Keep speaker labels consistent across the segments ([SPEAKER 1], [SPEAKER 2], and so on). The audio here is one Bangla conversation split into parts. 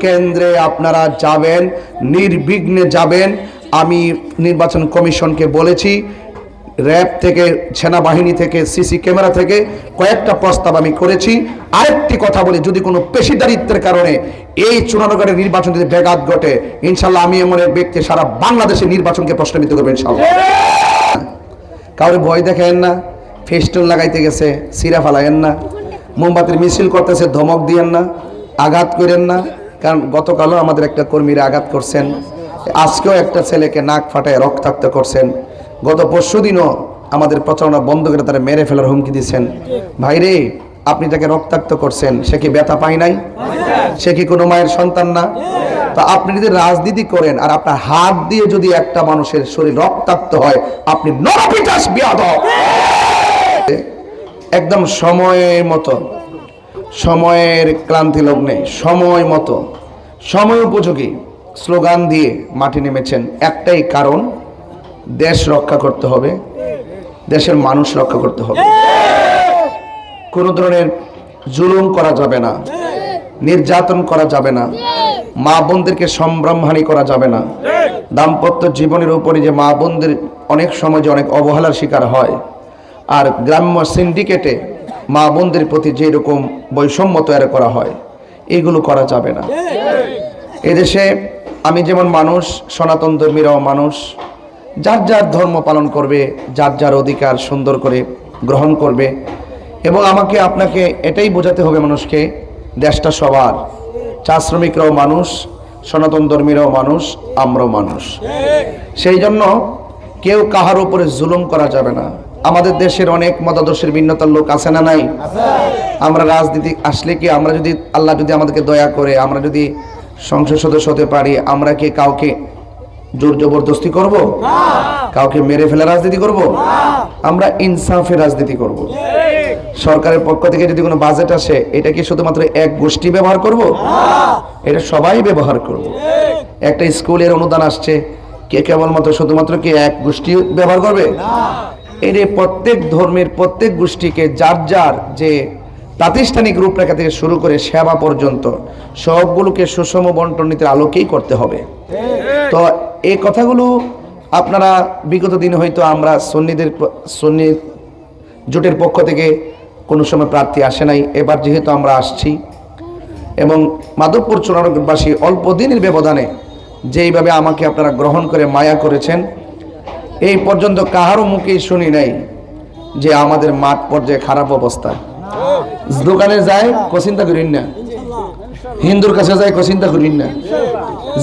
[SPEAKER 1] কেন্দ্রে আপনারা যাবেন, নির্বিঘ্নে যাবেন। আমি নির্বাচন কমিশনকে বলেছি, র্যাব থেকে, সেনাবাহিনী থেকে, সিসি ক্যামেরা থেকে কয়েকটা প্রস্তাব আমি করেছি। আরেকটি কথা বলি, যদি কোনো পেশিদারিত্বের কারণে এই চুনারগড়ের নির্বাচন যদি ব্যাঘাত ঘটে, ইনশাল্লাহ আমি এমন এক ব্যক্তি সারা বাংলাদেশের নির্বাচনকে প্রশ্নবিদ্ধ করবো ইনশাল্লাহ। কাউরে ভয় দেখেন না, ফেস্টুন লাগাইতে গেছে সিরা ফালাইয়েন না, মোমবাতির মিছিল করতেছে ধমক দিয়েন না, আঘাত করেন না। কারণ গতকালও আমাদের একটা কর্মীরা আঘাত করছেন, আজকেও একটা ছেলেকে নাক ফাটায় রক্তাক্ত করছেন, গত পরশুদিনও আমাদের প্রচারণা বন্ধ করে তারা মেরে ফেলার হুমকি দিচ্ছেন। ভাইরে, আপনি তাকে রক্তাক্ত করছেন, সে কি ব্যথা পায় নাই? সে কি কোনো মায়ের সন্তান না? তো আপনি যদি রাজনীতি করেন আর আপনার হাত দিয়ে যদি একটা মানুষের শরীর রক্তাক্ত হয়, আপনি নরপিটাস বিয়াদব। একদম সময়ের মতো, সময়ের ক্লান্তি লগ্নে সময় মতো, সময় উপযোগী স্লোগান দিয়ে মাটি নেমেছেন। একটাই কারণ, দেশ রক্ষা করতে হবে, দেশের মানুষ রক্ষা করতে হবে। কোনো ধরনের জুলুম করা যাবে না, নির্যাতন করা যাবে না, মা বোনদেরকে সম্ভ্রমহানি করা যাবে না। দাম্পত্য জীবনের উপরে যে মা বোনদের অনেক সময় যে অনেক অবহেলার শিকার হয়, আর গ্রাম্য সিন্ডিকেটে মা বোনদের প্রতি যেরকম বৈষম্য তৈরি করা হয়, এগুলো করা যাবে না। এদেশে আমি যেমন মানুষ, সনাতন ধর্মীরাও মানুষ, যার যার ধর্ম পালন করবে, যার যার অধিকার সুন্দর করে গ্রহণ করবে। এবং আমাকে আপনাকে এটাই বোঝাতে হবে মানুষকে, দেশটা সবার, চা শ্রমিকরাও মানুষ, সনাতন ধর্মীরাও মানুষ, আমরাও মানুষ। সেই জন্য কেউ কাহার উপরে জুলুম করা যাবে না। আমাদের দেশের অনেক মতাদর্শের ভিন্নতার লোক আছে না নাই? আমরা রাজনীতি আসলে কি, আমরা যদি আল্লাহ যদি আমাদেরকে দয়া করে আমরা যদি সংসদ সদস্য হতে পারি, আমরা কি কাউকে জোর জবরদস্তি করব? কাউকে মেরে ফেলে রাজনীতি করব? আমরা ইনসাফে রাজনীতি করব। সরকারের পক্ষ থেকে যদি কোনো বাজেট আসে, এটা কি শুধুমাত্র এক গোষ্ঠী ব্যবহার করব? এটা সবাই ব্যবহার করব। একটা স্কুলের অনুদান আসছে, কে কেবলমাত্র শুধুমাত্র কি এক গোষ্ঠী ব্যবহার করবে? এর প্রত্যেক ধর্মের প্রত্যেক গোষ্ঠীকে যার যার যে প্রাতিষ্ঠানিক রূপরেখা থেকে শুরু করে সেবা পর্যন্ত সবগুলোকে সুষম বন্টন নীতির আলোকেই করতে হবে। তো এই কথাগুলো আপনারা বিগত দিনে হয়তো আমরা সুন্নি জোটের পক্ষ থেকে কোনো সময় প্রার্থী আসে নাই, এবার যেহেতু আমরা আসছি এবং মাধবপুর চুনারগড়বাসী অল্প দিনের ব্যবধানে যেইভাবে আমাকে আপনারা গ্রহণ করে মায়া করেছেন, এই পর্যন্ত কাহারও মুখেই শুনি নাই যে আমাদের মাঠ পর্যায়ে খারাপ অবস্থা। দোকানে যায় চিন্তা করিন না, হিন্দুর কাছে যায় চিন্তা করিন না,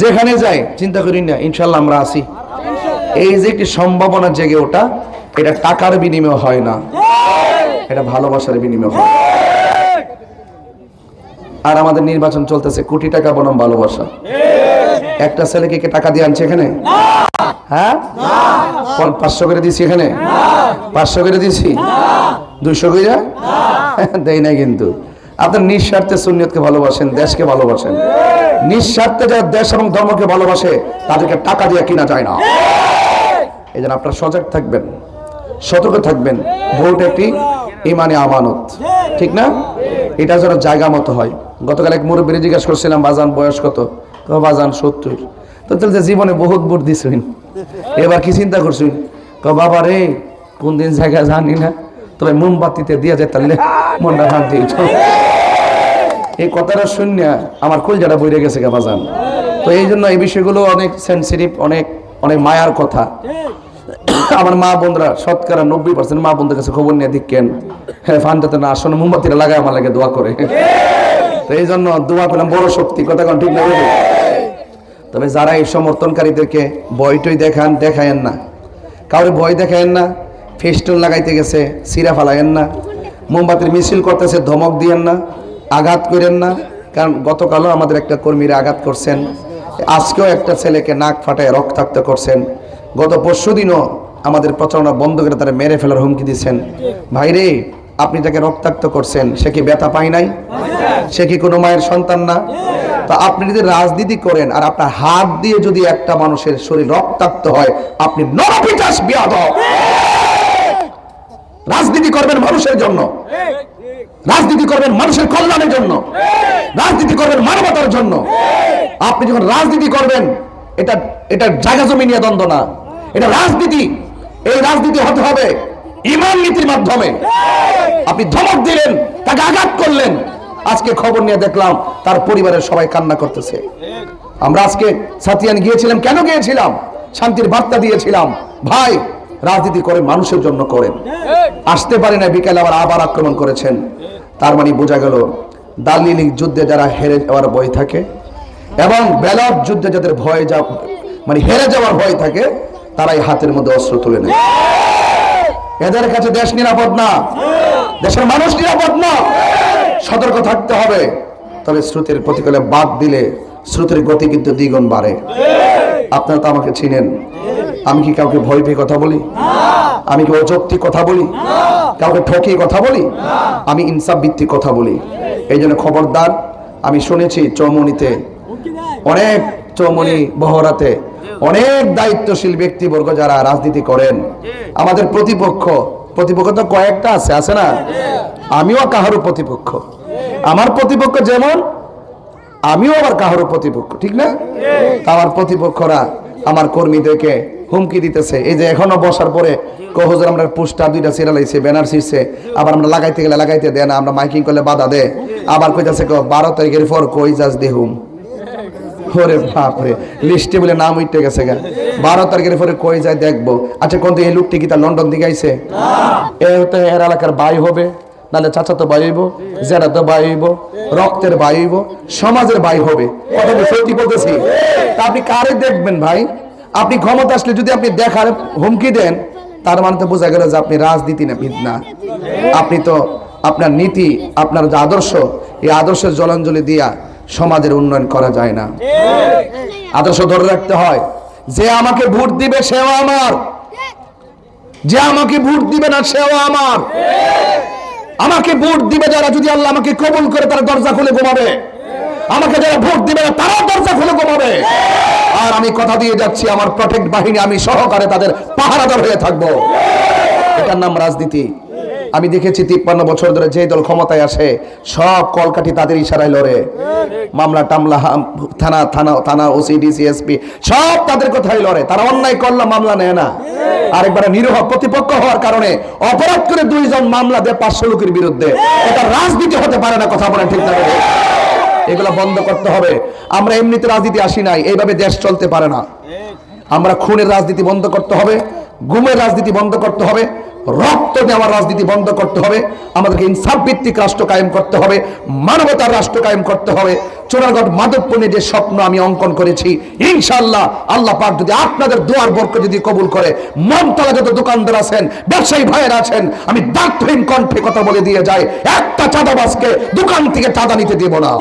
[SPEAKER 1] যেখানে যায় চিন্তা করিন না, ইনশাল্লাহ আমরা আসি। এই যে একটি সম্ভাবনা জেগে ওঠা, এটা টাকার বিনিময় হয় না, এটা ভালোবাসার বিনিময় হয়। আর আমাদের নির্বাচন চলতেছে, কোটি টাকা বনাম ভালোবাসা। একটা ছেলেকে কে টাকা দিয়ে আনছে এখানে? হ্যাঁ, 500 করে দিছি এখানে, 500 করে দিছি, 200 করে দেয় না। কিন্তু আপনার নিঃস্বার্থে সুন্নিয়তকে ভালোবাসেন, দেশকে ভালোবাসেন। নিঃস্বার্থে যারা দেশ এবং ধর্মকে ভালোবাসে, তাদেরকে টাকা দিয়ে কিনা যায় না। এই জন্য আপনারা সজাগ থাকবেন, সতর্ক থাকবেন। ভোট একটি ইমানে আমানত, ঠিক না? এটা যেন জায়গা মতো হয়। গতকাল এক মুরব্বী জিজ্ঞাসা করছিলাম, বাজান বয়স কত? বাজান 70। তো জীবনে বহুত ভোট দিছুন, এবার কি চিন্তা করছুন? বাবা রে, কোন দিন জায়গা জানি না, তবে মোমবাতিতে দিয়া যায়, তাহলে মনটা শান্তি। এই কথাটা শুনে আমার কলজাটা বইরে গেছে বাজান। তো এই জন্য এই বিষয়গুলো অনেক সেন্সিটিভ, অনেক অনেক মায়ার কথা। আমার মা বোনরা শতকরা 90% মা বোনদের কাছে খবর নিয়ে দেখেন, হ্যাঁ ফান্ডাতে না আসলে মোমবাতিটা লাগায় আমার লাগে দোয়া করে। তো এই জন্য দোয়া করলাম, বড় শক্তি, কথা কোন ঠিক না? তবে যারা এই সমর্থনকারীদেরকে ভয়টই দেখায়েন না, কাউরে ভয় দেখায়েন না, ফেস্টুন লাগাইতে গেছে সিরা ফালাইয়েন না, মোমবাতির মিছিল করতেছে ধমক দিয়েন না, আঘাত করেন না। কারণ গতকালও আমাদের একটা কর্মীরা আঘাত করছেন, আজকেও একটা ছেলেকে নাক ফাটায় রক্তাক্ত করছেন, গত পরশুদিনও আমাদের প্রচারণা বন্ধ করে তারা মেরে ফেলার হুমকি দিচ্ছেন। ভাইরে, আপনি তাকে রক্তাক্ত করছেন, সে কি ব্যথা পায় নাই? সে কি কোনো মায়ের সন্তান না? তো আপনি যদি রাজনীতি করেন আর আপনার হাত দিয়ে যদি একটা মানুষের শরীর রক্তাক্ত হয়, আপনি নরপিটাস বিয়াদব। রাজনীতি করবেন মানুষের জন্য, রাজনীতি করবেন মানুষের কল্যাণের জন্য, রাজনীতি করবেন মানবতার জন্য। আপনি যখন রাজনীতি করবেন, এটা এটা জায়গা জমি নিয়ে দ্বন্দ্ব না, এটা রাজনীতি। এই রাজনীতি হতে হবে ঈমান নীতির মাধ্যমে। আপনি ধমক দিলেন, তাকে আঘাত করলেন, আজকে খবর নিয়ে দেখলাম তার পরিবারের সবাই কান্না করতেছে। আমরা আজকে সাতিয়ান গিয়েছিলাম, কেন গিয়েছিলাম? শান্তির বার্তা দিয়েছিলাম, ভাই রাজনীতি করে মানুষের জন্য করেন। আসতে পারে না, বিকেলে আবার আক্রমণ করেছেন। তার মানে বোঝা গেল দালিলিক যুদ্ধে যারা হেরে যাওয়ার ভয় থাকে এবং ব্যালট যুদ্ধে যাদের ভয় মানে হেরে যাওয়ার ভয় থাকে, তারাই হাতের মধ্যে অস্ত্র তুলে নেয়। এদের কাছে দেশ নিরাপদ না, দেশের মানুষ নিরাপদ না। সতর্ক থাকতে হবে। তবে স্রোতের প্রতিকূলে বাদ দিলে স্রোতের গতি কিন্তু দ্বিগুণ বাড়ে। আপনারা তো আমাকে চিনেন, আমি কি কাউকে ভয় পেয়ে কথা বলি? আমি কি অযৌক্তিক কথা বলি? কাউকে ঠকিয়ে কথা বলি? আমি ইনসাফ ভিত্তিক কথা বলি। এই জন্য খবরদার। আমি শুনেছি চৌমনিতে অনেক, চৌমনি বহরাতে অনেক দায়িত্বশীল ব্যক্তিবর্গ যারা রাজনীতি করেন, আমাদের প্রতিপক্ষ তো কয়েকটা আছে না? আমিও কাহারও প্রতিপক্ষ। আমার প্রতিপক্ষ যেমন, আমিও আবার কাহারও প্রতিপক্ষ, ঠিক না? আমার প্রতিপক্ষরা আমার কর্মীদেরকে হুমকি দিতেছে। এই যে এখনো বসার পরে হুজুর আমরা পোস্টার দুইটা ছিড়ালাইছে, ব্যানার ছিড়ছে, আবার আমরা লাগাইতে গেলে লাগাইতে দেয় না, আমরা মাইকিং করলে বাধা দেয়। আবার কইতাছে 12 তারিখের পর কই যাস দেহুম। ওরে বাপরে, লিস্টে বলে নাম উঠতে গেছে গা। 12 তারিখের পরে কই যায় দেখবো। আচ্ছা, কোন এই লোকটি কি তার লন্ডন থেকে আইছে? এর এলাকার ভাই হবে, নাহলে চাচা তো ভাই হইব, জেরা তো ভাই হইব, রক্তের ভাই হইব, সমাজের ভাই হবে। কথা সত্যি বলতেছি। তা আপনি কারে দেখবেন ভাই? আপনি ক্ষমতা আসলে যদি আপনি দেখার হুমকি দেন, তার মানে তো বোঝা গেল যে আপনি রাজনীতি না। আপনি তো আপনার নীতি, আপনার যে আদর্শ, এই আদর্শের জলাঞ্জলি দিয়া সমাজের উন্নয়ন করা যায় না। আদর্শ ধরে রাখতে হয়। যে আমাকে ভোট দিবে সেও আমার, যে আমাকে ভোট দিবে না সেও আমার। আমাকে ভোট দিবে যারা, যদি আল্লাহ আমাকে কবুল করে, তারা দরজা খুলে ঘুমাবে। আমাকে যারা ভোট দিবে না, তারাও দরজা খুলে ঘুমাবে। আর আমি কথা দিয়ে যাচ্ছি, আমার প্রটেক্ট বাহিনী, আমি সহকারে তাদের পাহারাদার হয়ে থাকবো। এটার নাম রাজনীতি। আমি দেখেছি 53 বছর ধরে যে দল ক্ষমতায় আসে, সব কলকাঠি তাদের ইশারায় লড়ে। মামলা টামলা, থানা ওসি ডিসি এসপি সব তাদের কথাই লড়ে। তারা অন্যায় করলে মামলা নেয় না। আরেকবার নিরীহ প্রতিপক্ষ হওয়ার কারণে অপরাধ করে 2 জন মামলা দেয় 500 লোকের বিরুদ্ধে। এটা রাজনীতি হতে পারে না। কথা বলেন ঠিক না? এগুলো বন্ধ করতে হবে। আমরা এমনিতে রাজনীতি আসি নাই, এইভাবে দেশ চলতে পারে না। আমরা খুনের রাজনীতি বন্ধ করতে হবে, গুমের রাজনীতি বন্ধ করতে হবে, রক্ত দেওয়ার রাজনীতি বন্ধ করতে হবে। আমাদেরকে ইনসাফ ভিত্তিক রাষ্ট্র কায়েম করতে হবে, মানবতার রাষ্ট্র কায়েম করতে হবে। চোরাগড় মাদকপণ্যে যে স্বপ্ন আমি অঙ্কন করেছি, ইনশাআল্লাহ আল্লাহ পাক যদি আপনাদের দোয়ার বরকত যদি কবুল করে, মনতলা যত দোকানদার আছেন, ব্যবসায়ী ভাইয়েরা আছেন, আমি দায়িত্বহীন কণ্ঠে কথা বলে দিয়ে যাই, একটা চাঁদাবাজকে দোকান থেকে চাঁদা নিতে দেব না।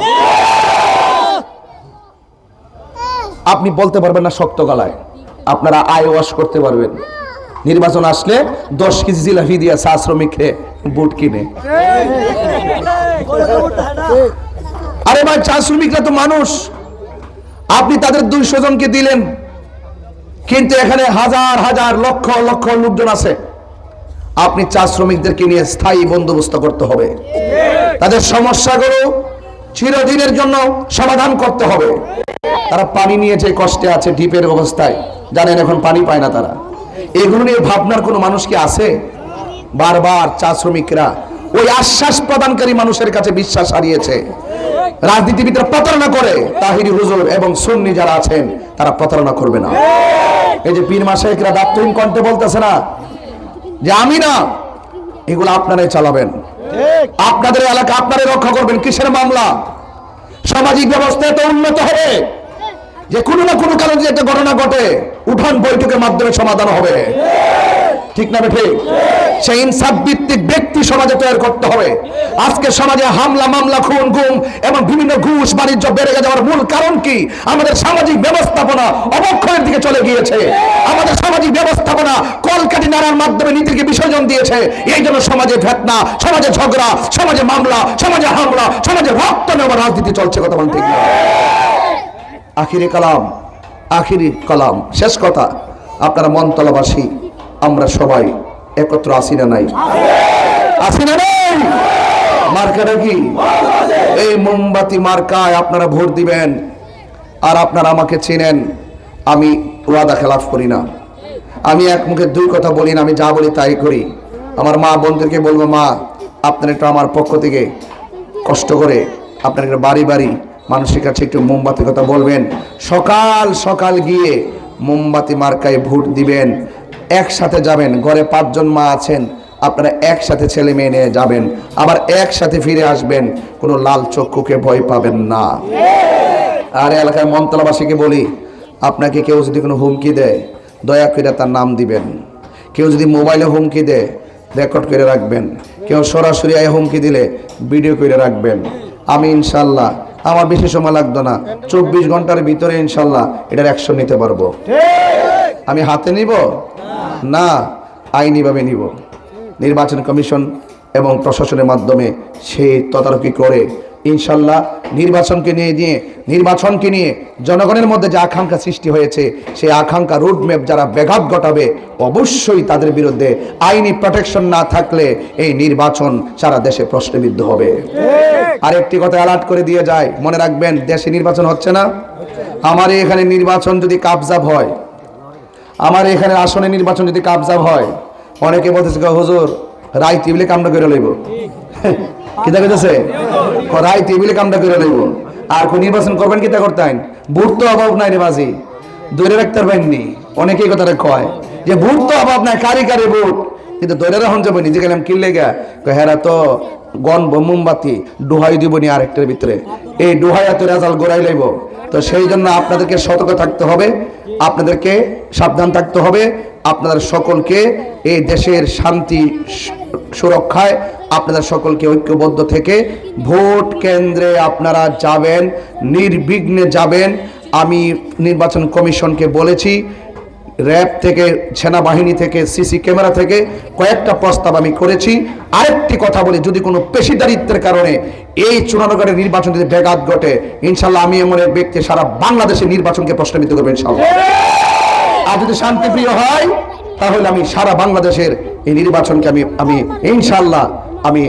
[SPEAKER 1] আপনি বলতে পারবেন না শক্ত গলায়, আপনারা আয় ওয়াশ করতে পারবেন। নির্বাচন আসলে 10 কেজি জিলাপি দিয়া চা শ্রমিকরে বুট কিনে। আরে ভাই, চা শ্রমিকরা তো মানুষ। আপনি তাদের 200 জনকে দিলেন, কিন্তু এখানে হাজার হাজার লক্ষ লক্ষ লোকজন আছে। আপনি চা শ্রমিকদেরকে নিয়ে স্থায়ী বন্দোবস্ত করতে হবে। তাদের সমস্যাগুলো চিরদিনের জন্য সমাধান করতে হবে। তারা পানি নিয়ে যে কষ্টে আছে, ডিপের অবস্থায়, জানেন এখন পানি পায় না তারা। এগুলো নিয়ে ভাবনার কোনো মানুষ কি আছে? বারবার চা শ্রমিকরা ওই আশ্বাস প্রদানকারী মানুষের কাছে বিশ্বাস হারিয়েছে। রাজনীতিবিদরা প্রতারণা করে, তাহিরি হুজুর এবং সুন্নি যারা আছেন তারা প্রতারণা করবে না। এই যে পীর মাশায়েখরা দায়িত্বহীন কণ্ঠে বলতেছে না যে আমি না, এগুলো আপনারাই চালাবেন, আপনাদের এলাকা আপনারাই রক্ষা করবেন। কিসের মামলা? সামাজিক ব্যবস্থা এত উন্নত হবে যে কোনো না কোনো কারণে একটা ঘটনা ঘটে, উঠান বৈঠকের মাধ্যমে সমাধান হবে। ঠিক না ঠিক? সেই ইনসাফ ভিত্তিক ব্যক্তি সমাজে তৈরি করতে হবে। আজকে সমাজে হামলা মামলা, খুন গুম এবং বিভিন্ন ঘুষ বাণিজ্য বেড়ে যাওয়ার মূল কারণ কি? আমাদের সামাজিক ব্যবস্থাপনা অবক্ষয়ের দিকে চলে গিয়েছে। আমাদের সামাজিক ব্যবস্থাপনা কলকাঠি নাড়ার মাধ্যমে নীতিকে বিসর্জন দিয়েছে। এই জন্য সমাজে ফেতনা, সমাজে ঝগড়া, সমাজে মামলা, সমাজে হামলা, সমাজে রক্ত নেওয়ার রাজনীতি চলছে। কথা বলেন ঠিক না? আখিরি কালাম, শেষ কথা, আপনারা মনতলাবাসী, আমরা সবাই একত্র আসি না নাই? আসি না নাই? মার্কাটা কি? এই মোমবাতি মার্কায় আপনারা ভোট দিবেন। আর আপনারা আমাকে চেনেন, আমি ওয়াদা খেলাফ করি না, আমি এক মুখে দুই কথা বলি না, আমি যা বলি তাই করি। আমার মা বোনদেরকে বলবো, মা আপনারা একটু আমার পক্ষ থেকে কষ্ট করে আপনারা একটু বাড়ি বাড়ি মানুষের কাছে একটু মোমবাতির কথা বলবেন, সকাল সকাল গিয়ে মোমবাতি মার্কায় ভোট দিবেন। একসাথে যাবেন, ঘরে 5 জন মা আছেন, আপনারা একসাথে ছেলে মেয়ে নিয়ে যাবেন, আবার একসাথে ফিরে আসবেন, কোনো লাল চক্ষুকে ভয় পাবেন না। আর এলাকার মমতলাবাসীকে বলি, আপনাকে কেউ যদি কোনো হুমকি দেয় দয়া করে তার নাম দিবেন। কেউ যদি মোবাইলে হুমকি দেয় রেকর্ড করে রাখবেন। কেউ সরাসরি হুমকি দিলে ভিডিও করে রাখবেন। আমি ইনশাল্লাহ, আমার বেশি সময় লাগতো না, 24 ঘন্টার ভিতরে ইনশাল্লাহ এটার অ্যাকশন নিতে পারবো। আমি হাতে নিব না, আইনিভাবে নিব। নির্বাচন কমিশন এবং প্রশাসনের মাধ্যমে সেই তদারকি করে ইনশাল্লাহ নির্বাচনকে নিয়ে জনগণের মধ্যে যে আকাঙ্ক্ষা সৃষ্টি হয়েছে, সেই আকাঙ্ক্ষা রোডম্যাপ যারা ব্যাঘাত ঘটাবে অবশ্যই তাদের বিরুদ্ধে আইনি প্রোটেকশন না থাকলে এই নির্বাচন সারা দেশে প্রশ্নবিদ্ধ হবে। আরেকটি কথা অ্যালার্ট করে দিয়ে যায়, মনে রাখবেন, দেশে নির্বাচন হচ্ছে না, আমার এখানে নির্বাচন যদি কাবজাব হয়, আমার এখানে আসনে নির্বাচন যদি কাবজাব হয়, অনেকে বলতেছে হুজুর রায় টেবিলে কামড়া করে লইব। কি দেখেছে রায় টেবিলে কামড়া করে লইব, আর কোন নির্বাচন করবেন কিতা করতেন? ভোট তো অভাব নাই রে বাজি, ধরে রাখতে পারবেননি। অনেকেই কথাটা কয় যে ভোট তো অভাব নাই, কারি কারি ভোট, কিন্তু ধরে রাখুন যাবো নিজে গেলাম কিনলে গা হেরা তো গণব মোমবাতি ডুহাই দিবনি আরেকটার ভিতরে, এই ডুহাইয়া তো রেজাল্ট গোড়াই লইব। তো সেই জন্য আপনাদেরকে সতর্ক থাকতে হবে, আপনাদেরকে সাবধান থাকতে হবে। আপনাদের সকলকে এই দেশের শান্তি সুরক্ষায় আপনাদের সকলকে ঐক্যবদ্ধ থেকে ভোট কেন্দ্রে আপনারা যাবেন, নির্বিঘ্নে যাবেন। আমি নির্বাচন কমিশনকে বলেছি, র্যাব থেকে, সেনাবাহিনী থেকে, সিসি ক্যামেরা থেকে কয়েকটা প্রস্তাব আমি করেছি। আরেকটি কথা বলি, যদি কোনো পেশিদারিত্বের কারণে এই চুনারগড়ের নির্বাচন যদি ব্যাঘাত ঘটে, ইনশাল্লাহ আমি এমন এক ব্যক্তি সারা বাংলাদেশের নির্বাচনকে প্রশ্নবিদ্ধ করবো ইনশাল্লাহ। আর যদি শান্তিপ্রিয় হয় তাহলে আমি সারা বাংলাদেশের এই নির্বাচনকে আমি ইনশাল্লাহ আমি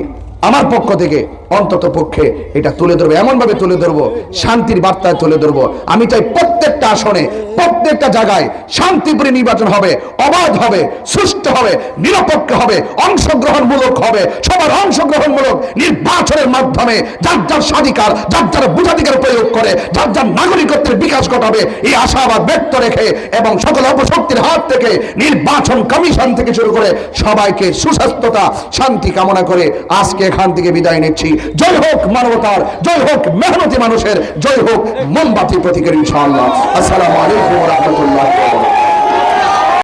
[SPEAKER 1] আমার পক্ষ থেকে অন্তত পক্ষে এটা তুলে ধরবো, এমন ভাবে তুলে ধরবো, শান্তির বার্তায় তুলে ধরবো। আমি চাই প্রত্যেকটা আসনে, প্রত্যেকটা জায়গায় শান্তিপ্রিয় নির্বাচন হবে, অবাধ হবে, সুষ্ঠু হবে, নিরপেক্ষ হবে, অংশগ্রহণমূলক হবে। সবার অংশগ্রহণমূলক নির্বাচনের মাধ্যমে যার যার স্বাধিকার, যার যার ভোটাধিকার প্রয়োগ করে যার যার নাগরিকত্বের বিকাশ ঘটাবে, এই আশাবাদ ব্যক্ত রেখে এবং সকল অপশক্তির হাত থেকে নির্বাচন কমিশন থেকে শুরু করে সবাইকে সুস্বাস্থ্যতা, শান্তি কামনা করে আজকে এখান থেকে বিদায় নিচ্ছি। জয় হোক মানবতার, জয় হোক মেহনতি মানুষের, জয় হোক মোমবাতি প্রতীকের ইনশাআল্লাহ। আসসালামু আলাইকুম ওয়া রাহমাতুল্লাহ।